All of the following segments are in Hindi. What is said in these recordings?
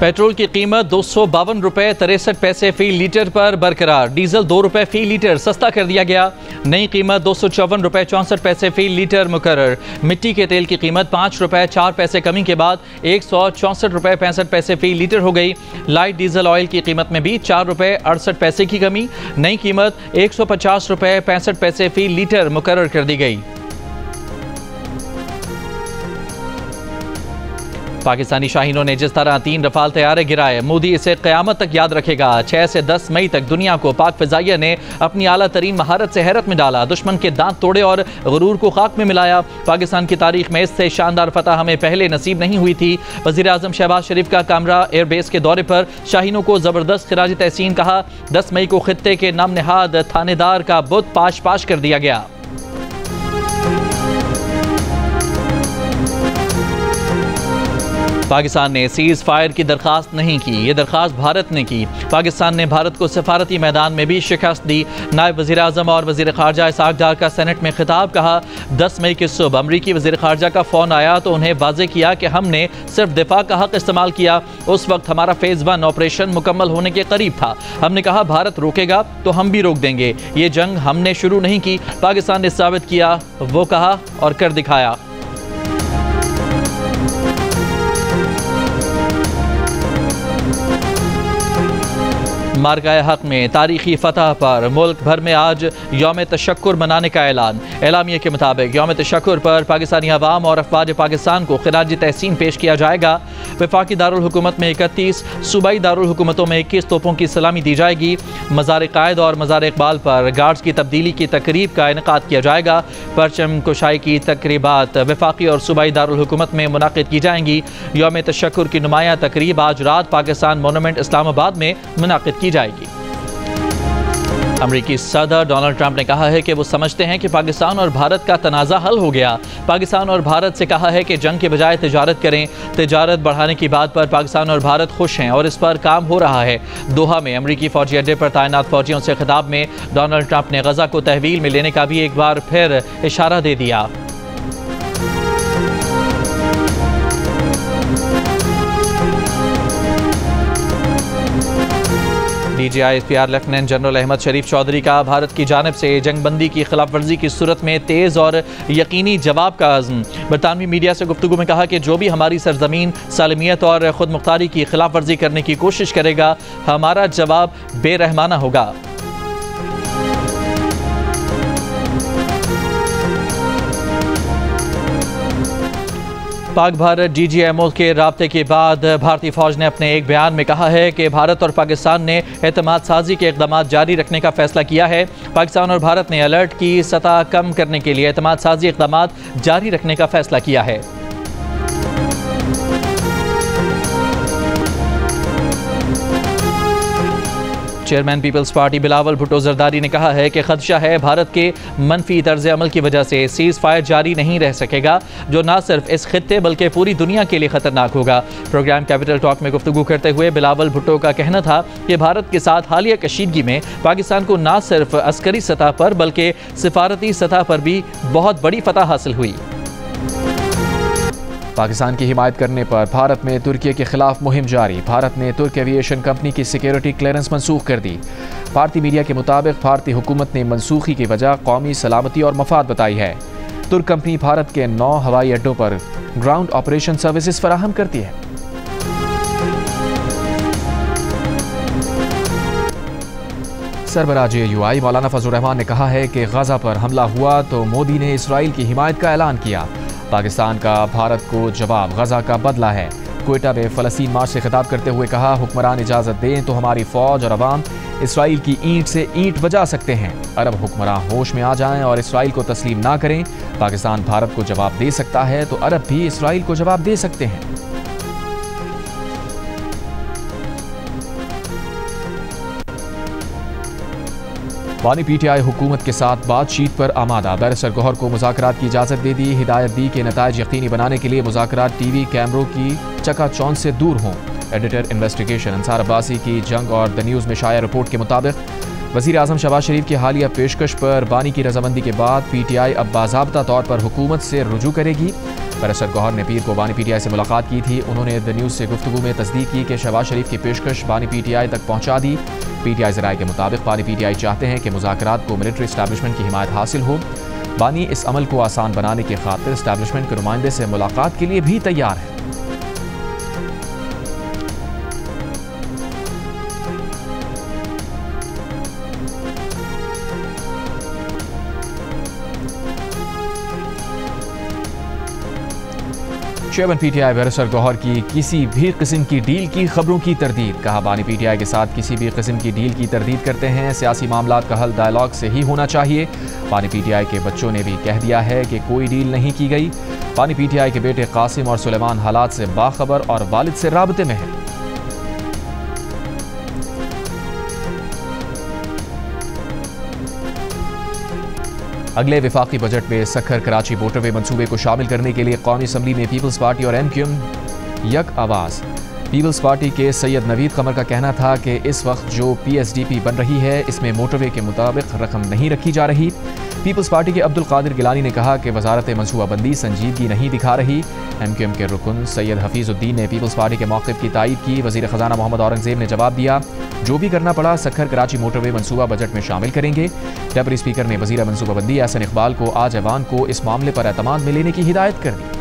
पेट्रोल की कीमत 252 रुपये 63 पैसे फी लीटर पर बरकरार। डीजल 2 रुपये फी लीटर सस्ता कर दिया गया। नई कीमत 254 रुपये 64 पैसे फी लीटर मुकर्रर। मिट्टी के तेल की कीमत 5 रुपये 4 पैसे कमी के बाद 164 रुपये 65 पैसे फी लीटर हो गई। लाइट डीजल ऑयल की कीमत में भी 4 रुपये 68 पैसे की कमी। नई कीमत 150 रुपये 65 पैसे फी लीटर मुकर्रर कर दी गई। पाकिस्तानी शाहीनों ने जिस तरह 3 रफाल तैयारे गिराए, मोदी इसे क़यामत तक याद रखेगा। 6 से 10 मई तक दुनिया को पाक फ़िज़ाइया ने अपनी आला तरीन महारत से हैरत में डाला, दुश्मन के दांत तोड़े और गुरूर को खाक में मिलाया। पाकिस्तान की तारीख में इससे शानदार फतह हमें पहले नसीब नहीं हुई थी। वज़ीर आज़म शहबाज शरीफ का कामरा एयरबेस के दौरे पर शाहीनों को ज़बरदस्त खिराज तहसीन कहा। 10 मई को खित्ते के नाम नहाद थानेदार का बुत पाश पाश कर दिया गया। पाकिस्तान ने सीज़ फायर की दरख्वास्त नहीं की, ये दरख्वास्त भारत ने की। पाकिस्तान ने भारत को सफारती मैदान में भी शिकस्त दी। नायब वज़ीर आज़म और वज़ीर ख़ारजा इसहाक़ डार का सेनेट में खिताब। कहा, 10 मई की सुबह अमरीकी वज़ीर ख़ारजा का फ़ोन आया तो उन्हें वाज़े किया कि हमने सिर्फ दिफा का हक़ इस्तेमाल किया। उस वक्त हमारा फ़ेज़ 1 ऑपरेशन मुकम्मल होने के करीब था। हमने कहा भारत रोकेगा तो हम भी रोक देंगे, ये जंग हमने शुरू नहीं की, पाकिस्तान ने साबित किया। वो कहा और कर दिखाया। मार्काए हक में तारीखी फतह पर मुल्क भर में आज यौम तशक्कुर मनाने का ऐलान। एलामिया के मुताबिक यौम तशक्कुर पर पाकिस्तानी अवाम और अफवाज पाकिस्तान को खिराज तहसीन पेश किया जाएगा। वफाकी दारुल हुकूमत में 31, सूबाई दारुल हुकूमतों में 21 तोपों की सलामी दी जाएगी। मज़ार कायद और मज़ार इकबाल पर गार्ड्स की तब्दीली की तकरीब का इनेकाद किया जाएगा। परचम कुशाई की तकरीबात वफाकी और सूबाई दारुल हुकूमत में मुनाकिद की जाएंगी। यौम तशक्कुर की नुमाया तकरीब आज रात पाकिस्तान मोनूमेंट इस्लामाबाद में मुनाकिद की जाएगी। अमरीकी सदर डोनाल्ड ट्रंप ने कहा है कि वो समझते हैं कि पाकिस्तान और भारत का तनाज़ा हल हो गया। पाकिस्तान और भारत से कहा है कि जंग के बजाय तिजारत करें। तिजारत बढ़ाने की बात पर पाकिस्तान और भारत खुश हैं और इस पर काम हो रहा है। दोहा में अमरीकी फौजी अड्डे पर तैनात फौजियों से खिताब में डोनाल्ड ट्रंप ने गजा को तहवील में लेने का भी एक बार फिर इशारा दे दिया। DGISPR लेफ्टिनेंट जनरल अहमद शरीफ चौधरी का भारत की जानिब से जंगबंदी की खिलाफ वर्जी की सूरत में तेज़ और यकीनी जवाब का अज़्म। बरतानवी मीडिया से गुफ्तगू में कहा कि जो भी हमारी सरजमीन सालमियत और खुद मुख्तारी की खिलाफ वर्जी करने की कोशिश करेगा, हमारा जवाब बेरहमाना होगा। पाक भारत DGMO के राब्ते के बाद भारतीय फौज ने अपने एक बयान में कहा है कि भारत और पाकिस्तान ने एतमाद साजी के इक़दाम जारी रखने का फैसला किया है। पाकिस्तान और भारत ने अलर्ट की सतह कम करने के लिए एतमाद साजी इक़दाम जारी रखने का फैसला किया है। चेयरमैन पीपल्स पार्टी बिलावल भुट्टो जरदारी ने कहा है कि खदशा है भारत के मनफी तर्ज अमल की वजह से सीज़ फायर जारी नहीं रह सकेगा, जो न सिर्फ इस खित्ते बल्कि पूरी दुनिया के लिए खतरनाक होगा। प्रोग्राम कैपिटल टॉक में गुफ्तगू करते हुए बिलावल भुट्टो का कहना था कि भारत के साथ हालिया कशीदगी में पाकिस्तान को न सिर्फ अस्करी सतह पर बल्कि सिफारती सतह पर भी बहुत बड़ी फतह हासिल हुई। पाकिस्तान की हिमायत करने पर भारत में तुर्की के खिलाफ मुहिम जारी। भारत ने तुर्क एविएशन कंपनी की सिक्योरिटी क्लियरेंस मनसूख कर दी। भारतीय मीडिया के मुताबिक भारतीय हुकूमत ने मनसूखी की वजह कौमी सलामती और मफाद बताई है। तुर्क कंपनी भारत के 9 हवाई अड्डों पर ग्राउंड ऑपरेशन सर्विसेज फराहम करती है। सरबराह JUI मौलाना फजलुर रहमान ने कहा है कि गजा पर हमला हुआ तो मोदी ने इसराइल की हिमायत का ऐलान किया। पाकिस्तान का भारत को जवाब गजा का बदला है। क्वेटा में फ़लस्तीन मार्च से खिताब करते हुए कहा, हुक्मरान इजाज़त दें तो हमारी फ़ौज और अवाम इसराइल की ईंट से ईंट बजा सकते हैं। अरब हुक्मरान होश में आ जाएं और इसराइल को तस्लीम ना करें। पाकिस्तान भारत को जवाब दे सकता है तो अरब भी इसराइल को जवाब दे सकते हैं। बानी PTI हुकूमत के साथ बातचीत पर आमादा। बैरिस्टर गौहर को मुज़ाकरात की इजाज़त दे दी। हिदायत दी कि नताइज यकीनी बनाने के लिए मुज़ाकरात TV कैमरों की चकाचौंध से दूर हों। एडिटर इन्वेस्टिगेशन अंसार अब्बासी की जंग और द न्यूज़ में शाया रिपोर्ट के मुताबिक वज़ीर आज़म शहबाज शरीफ की हालिया पेशकश पर बानी की रजामंदी के बाद PTI अब बाज़ाब्ता तौर पर हुकूमत से रुजू करेगी। बैरिस्टर गौहर ने पीर को बानी पीटीआई से मुलाकात की थी। उन्होंने द न्यूज़ से गुफ्तगू में तस्दीक की कि शहबाज शरीफ की पेशकश बानी पीटीआई तक पहुंचा दी। पीटीआई ज़राए के मुताबिक बानी पीटीआई चाहते हैं कि मुज़ाकरात को मिलिट्री इस्टेब्लिशमेंट की हिमायत हासिल हो। बानी इस अमल को आसान बनाने की खातिर इस्टेब्लिशमेंट के नुमाइंदे से मुलाकात के लिए भी तैयार है। चेयरमैन पीटीआई बैरिस्टर गौहर की किसी भी किस्म की डील की खबरों की तरदीद। कहा, बानी पीटीआई के साथ किसी भी किस्म की डील की तरदीद करते हैं। सियासी मामलात का हल डायलॉग से ही होना चाहिए। बानी पीटीआई के बच्चों ने भी कह दिया है कि कोई डील नहीं की गई। बानी पीटीआई के बेटे कासिम और सुलेमान हालात से बाखबर और वालिद से राबते में हैं। अगले विफाकी बजट में सखर कराची मोटरवे मंसूबे को शामिल करने के लिए कौमी असम्बली में पीपल्स पार्टी और MQM यक आवाज़। पीपल्स पार्टी के सैयद नवीद कमर का कहना था कि इस वक्त जो PSDP बन रही है इसमें मोटरवे के मुताबिक रकम नहीं रखी जा रही। पीपल्स पार्टी के अब्दुल कादिर गिलानी ने कहा कि वजारत मनसूबाबंदी संजीदगी नहीं दिखा रही। MQM के रुकन सैयद हफीजुद्दीन ने पीपल्स पार्टी के मौक़िफ़ की तायीद की। वज़ीर ख़जाना मोहम्मद औरंगज़ेब ने जवाब दिया, जो भी करना पड़ा सखर कराची मोटरवे मनसूबा बजट में शामिल करेंगे। डेप्यूटी स्पीकर ने वज़ीर मनसूबाबंदी एहसन इकबाल को आज ऐवान को इस मामले पर एतमाद में लेने की हिदायत कर दी।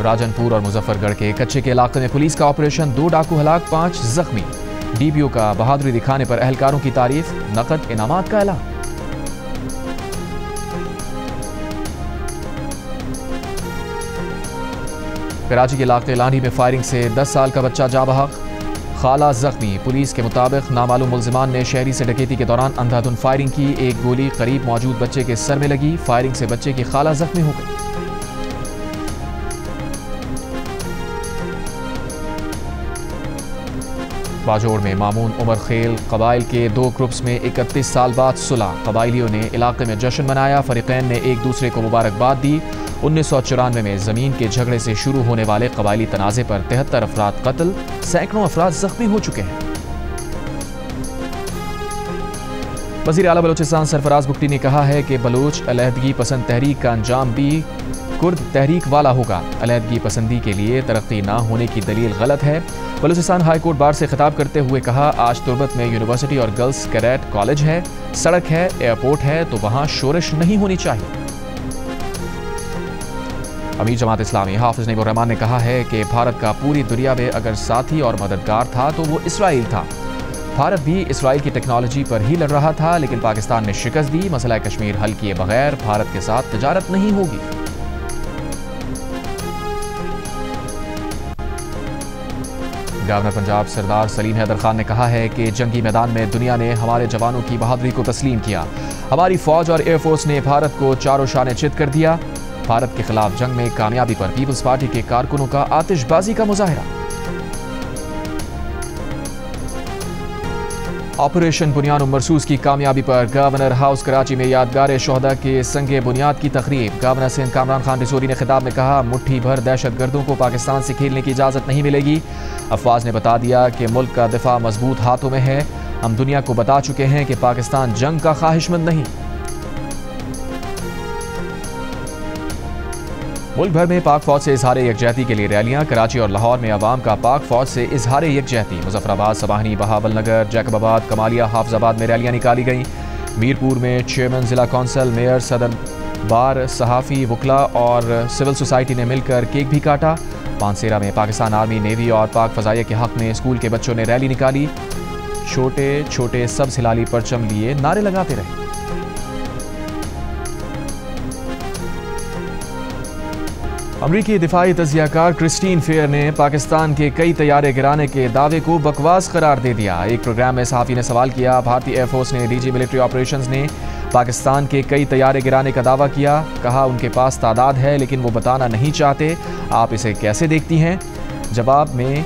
राजनपुर और मुजफ्फरगढ़ के कच्चे के इलाके में पुलिस का ऑपरेशन, 2 डाकू हलाक, 5 जख्मी। DPO का बहादुरी दिखाने पर एहलकारों की तारीफ, नकद इनामात का ऐलान। कराची के इलाके लानी में फायरिंग से 10 साल का बच्चा जा बहक, खाला जख्मी। पुलिस के मुताबिक नामालूम मुल्जिमान ने शहरी से डकैती के दौरान अंधाधुंध फायरिंग की। एक गोली करीब मौजूद बच्चे के सर में लगी। फायरिंग से बच्चे की खाला जख्मी हो गई। बाजोड़ में मामून उमर खेल कबाइल के 2 ग्रुप्स में 31 साल बाद सुलह। कबाइलियों ने इलाके में जश्न मनाया। फरीकैन ने एक दूसरे को मुबारकबाद दी। 1994 में ज़मीन के झगड़े से शुरू होने वाले कबाइली तनाज़े पर 73 अफराद कत्ल, सैकड़ों अफराद जख्मी हो चुके हैं। वज़ीर आला बलूचिस्तान सरफराज बुगटी ने कहा है कि बलूच अलहदगी पसंद तहरीक का अंजाम भी कुर्द तहरीक वाला होगा। अलहदगी पसंदी के लिए तरक्की ना होने की दलील गलत है। बलूचिस्तान हाई कोर्ट बार से खिताब करते हुए कहा, आज तुर्बत में यूनिवर्सिटी और गर्ल्स कैडेट कॉलेज है, सड़क है, एयरपोर्ट है, तो वहाँ शोरश नहीं होनी चाहिए। अमीर जमात इस्लामी हाफिज नईमुर रहमान ने कहा है कि भारत का पूरी दुनिया में अगर साथी और मददगार था तो वो इसराइल था। भारत भी इसराइल की टेक्नोलॉजी पर ही लड़ रहा था, लेकिन पाकिस्तान ने शिकस्त दी। मसला कश्मीर हल किए बगैर भारत के साथ तिजारत नहीं होगी। गवर्नर पंजाब सरदार सलीम हैदर खान ने कहा है कि जंगी मैदान में दुनिया ने हमारे जवानों की बहादुरी को तस्लीम किया। हमारी फौज और एयरफोर्स ने भारत को चारों शाने चित कर दिया। भारत के खिलाफ जंग में कामयाबी पर पीपल्स पार्टी के कारकुनों का आतिशबाजी का मुजाहिरा। ऑपरेशन बुनियान मरसूस की कामयाबी पर गवर्नर हाउस कराची में यादगार शोहदा के संगे बुनियाद की तकरीब। गवर्नर सिंध कामरान खान रिसोरी ने खिताब में कहा, मुट्ठी भर दहशतगर्दों को पाकिस्तान से खेलने की इजाज़त नहीं मिलेगी। अफवाज ने बता दिया कि मुल्क का दिफा मजबूत हाथों में है। हम दुनिया को बता चुके हैं कि पाकिस्तान जंग का ख्वाहिशमंद नहीं। मुल्क भर में पाक फौज से इजहार यकजहती के लिए रैलियां। कराची और लाहौर में अवाम का पाक फौज से इजहार यकजहती। मुजफ्फराबाद, सबाहनी, बहावल नगर, जैकबाबाद, कमालिया, हाफजाबाद में रैलियां निकाली गईं। मीरपुर में चेयरमैन जिला कौंसिल, मेयर, सदर बार, सहाफ़ी, वकला और सिविल सोसाइटी ने मिलकर केक भी काटा। पानसेरा में पाकिस्तान आर्मी, नेवी और पाक फ़ज़ाइया के हक़ में स्कूल के बच्चों ने रैली निकाली। छोटे छोटे सब्ज़ हिलाली परचम लिए नारे लगाते रहे। अमरीकी दिफाई तजियाकार क्रिस्टीन फेयर ने पाकिस्तान के कई तैयारे गिराने के दावे को बकवास करार दे दिया। एक प्रोग्राम में सहाफ़ी ने सवाल किया, भारतीय एयरफोर्स ने डीजी मिलिट्री ऑपरेशंस ने पाकिस्तान के कई तैयारे गिराने का दावा किया। कहा, उनके पास तादाद है लेकिन वो बताना नहीं चाहते। आप इसे कैसे देखती हैं? जवाब में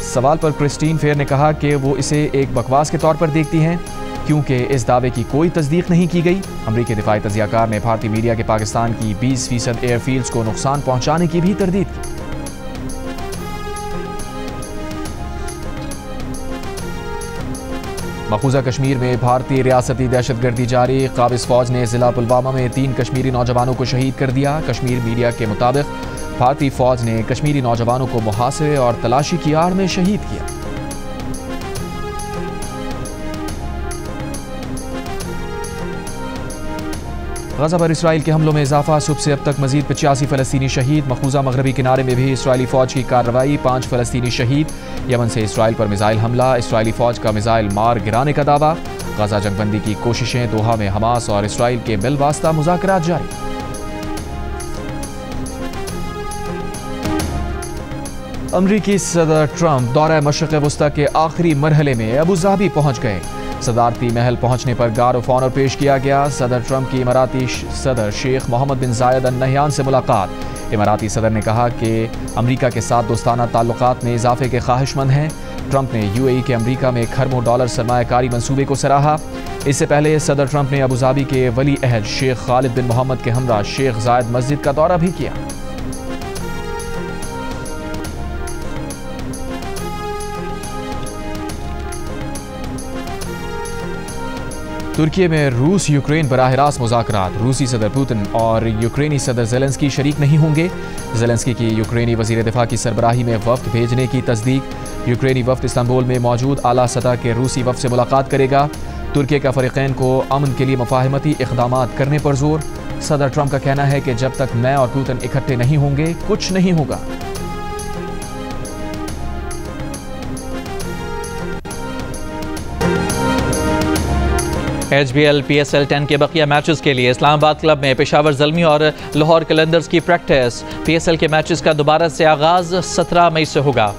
सवाल पर क्रिस्टीन फेयर ने कहा कि वो इसे एक बकवास के तौर पर देखती हैं क्योंकि इस दावे की कोई तस्दीक नहीं की गई। अमरीकी दिफाई तजियाकार ने भारतीय मीडिया के पाकिस्तान की 20% एयरफील्ड्स को नुकसान पहुंचाने की भी तरदीद की। मकबूजा कश्मीर में भारतीय रियासती दहशतगर्दी जारी। काबिज फौज ने जिला पुलवामा में 3 कश्मीरी नौजवानों को शहीद कर दिया। कश्मीर मीडिया के मुताबिक भारतीय फौज ने कश्मीरी नौजवानों को मुहासरे और तलाशी की आड़ में शहीद किया। गजा पर इसराइल के हमलों में इजाफा। सुबह से अब तक मजीद 85 फ़लस्तीनी शहीद। मकबूजा मगरबी किनारे में भी इसराइली फ़ौज की कार्रवाई, 5 फ़लस्तीनी शहीद। यमन से इसराइल पर मिसाइल हमला, इसराइली फ़ौज का मिसाइल मार गिराने का दावा। गजा जंगबंदी की कोशिशें, दोहा में हमास और इसराइल के बिलवास्ता मुज़ाकरात जारी। अमरीकी सदर ट्रंप दौरा मशरिक़ वस्ता के आखिरी मरहले में अबू धाबी पहुंच गए। सदारती महल पहुंचने पर गार्ड ऑफ ऑनर पेश किया गया। सदर ट्रंप की इमाराती सदर शेख मोहम्मद बिन जायद अल नहयान से मुलाकात। इमाराती सदर ने कहा कि अमरीका के साथ दोस्ताना ताल्लुकात में इजाफे के ख्वाहिशमंद हैं। ट्रंप ने UAE के अमरीका में खरबों डॉलर सरमायाकारी मंसूबे को सराहा। इससे पहले सदर ट्रंप ने अबू धाबी के वली अहद शेख खालिद बिन मोहम्मद के हमरा शेख जायद मस्जिद का दौरा भी किया। तुर्की में रूस यूक्रेन बराह रास्त मुज़ाकरात। रूसी सदर पुतिन और यूक्रेनी सदर ज़ेलेंस्की शरीक नहीं होंगे। ज़ेलेंस्की की यूक्रेनी वज़ीर दिफा की सरबराही में वफ़द भेजने की तस्दीक। यूक्रेनी वफ़द इस्तांबुल में मौजूद आला सतह के रूसी वफ़द से मुलाकात करेगा। तुर्की का फ़रीक़ैन को अमन के लिए मुफ़ाहमती इक़दामात करने पर जोर। सदर ट्रंप का कहना है कि जब तक मैं और पुतिन इकट्ठे नहीं होंगे कुछ नहीं होगा। HBL PSL 10 के बकिया मैचेस के लिए इस्लामाबाद क्लब में पेशावर ज़ल्मी और लाहौर कलंदर्स की प्रैक्टिस। PSL के मैचेस का दोबारा से आगाज़ 17 मई से होगा।